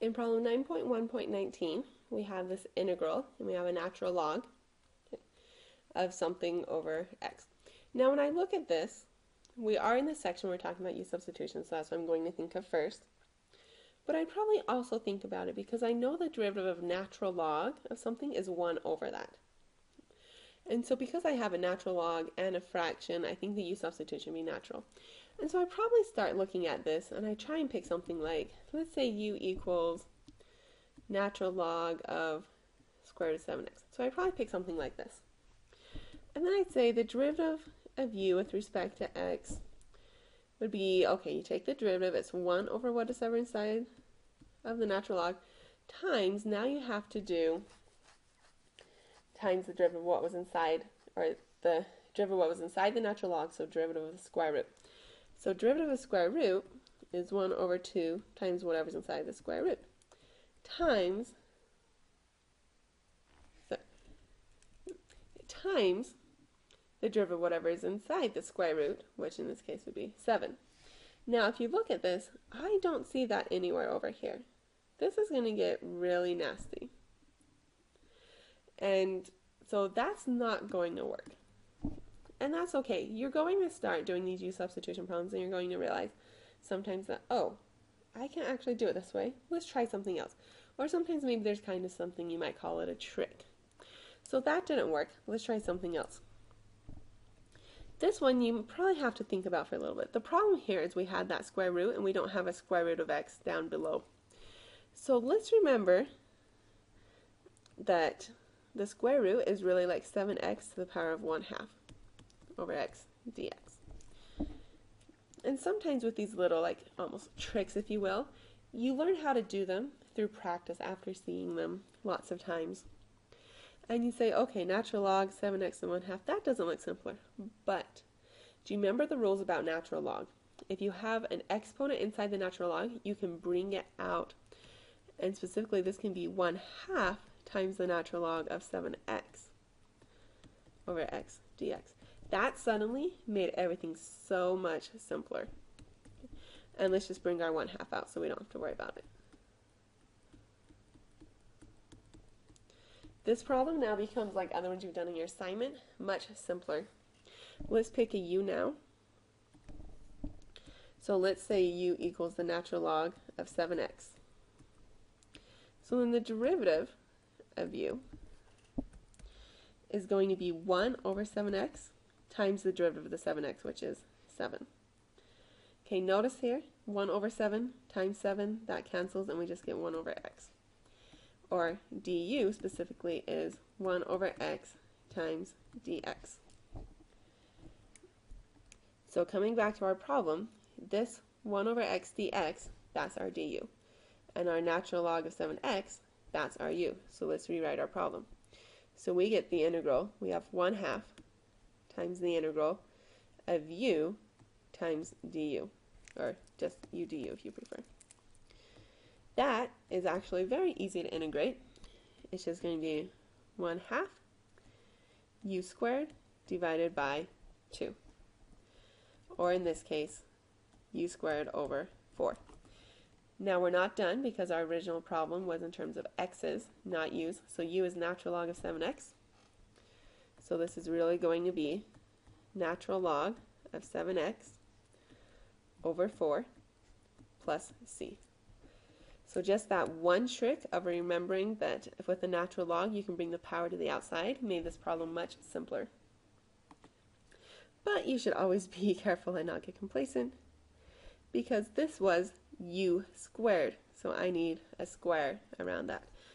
In problem 9.1.19, we have this integral, and we have a natural log of something over x. Now when I look at this, we are in the section where we're talking about use substitution, so that's what I'm going to think of first. But I'd probably also think about it because I know the derivative of natural log of something is 1 over that. And so because I have a natural log and a fraction, I think the use substitution would be natural. And so I probably start looking at this and I try and pick something like, let's say u equals natural log of square root of 7x. So I'd probably pick something like this. And then I'd say the derivative of u with respect to x would be, okay, you take the derivative, it's 1 over what is ever inside of the natural log, times, now you have to do times the derivative of what was inside, or the derivative of what was inside the natural log, so derivative of the square root. So derivative of square root is 1 over 2 times whatever's inside the square root, times the derivative of whatever is inside the square root, which in this case would be 7. Now if you look at this, I don't see that anywhere over here. This is going to get really nasty. And so that's not going to work. And that's okay. You're going to start doing these use substitution problems and you're going to realize sometimes that, oh, I can't actually do it this way. Let's try something else. Or sometimes maybe there's kind of something, you might call it a trick. So that didn't work. Let's try something else. This one you probably have to think about for a little bit. The problem here is we had that square root and we don't have a square root of x down below. So let's remember that the square root is really like 7x to the power of 1/2 over x dx. And sometimes with these little like almost tricks, if you will, you learn how to do them through practice after seeing them lots of times. And you say, okay, natural log 7x to 1/2, that doesn't look simpler. But do you remember the rules about natural log? If you have an exponent inside the natural log, you can bring it out. And specifically, this can be 1/2 times the natural log of 7x over x dx. That suddenly made everything so much simpler. And let's just bring our 1/2 out so we don't have to worry about it. This problem now becomes like other ones you've done in your assignment, much simpler. Let's pick a u now. So let's say u equals the natural log of 7x. So then the derivative of u is going to be 1 over 7x times the derivative of the 7x, which is 7. Okay, notice here, 1 over 7 times 7, that cancels and we just get 1 over x. Or du specifically is 1 over x times dx. So coming back to our problem, this 1 over x dx, that's our du. And our natural log of 7x, that's our u. So let's rewrite our problem. So we get the integral, we have 1/2 times the integral of u times du, or just u du if you prefer. That is actually very easy to integrate. It's just going to be 1/2 u squared divided by 2. Or in this case, u squared over 4. Now we're not done because our original problem was in terms of x's, not u's. So u is natural log of 7x. So this is really going to be natural log of 7x over 4 plus c. So just that one trick of remembering that if with a natural log you can bring the power to the outside made this problem much simpler. But you should always be careful and not get complacent because this was u squared, so I need a square around that.